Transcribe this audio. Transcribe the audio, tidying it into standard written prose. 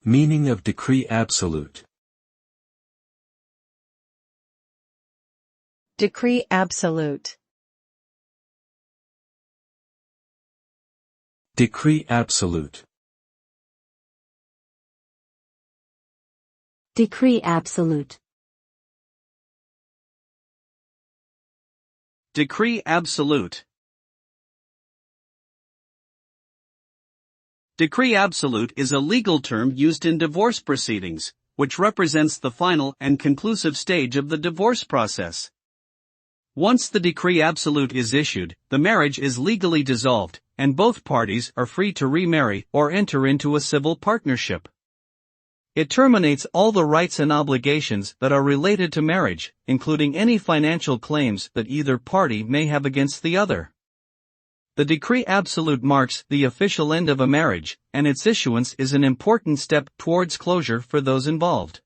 Meaning of decree absolute. Decree absolute. Decree absolute. Decree absolute. Decree absolute. Decree absolute is a legal term used in divorce proceedings, which represents the final and conclusive stage of the divorce process. Once the decree absolute is issued, the marriage is legally dissolved, and both parties are free to remarry or enter into a civil partnership. It terminates all the rights and obligations that are related to marriage, including any financial claims that either party may have against the other. The decree absolute marks the official end of a marriage, and its issuance is an important step towards closure for those involved.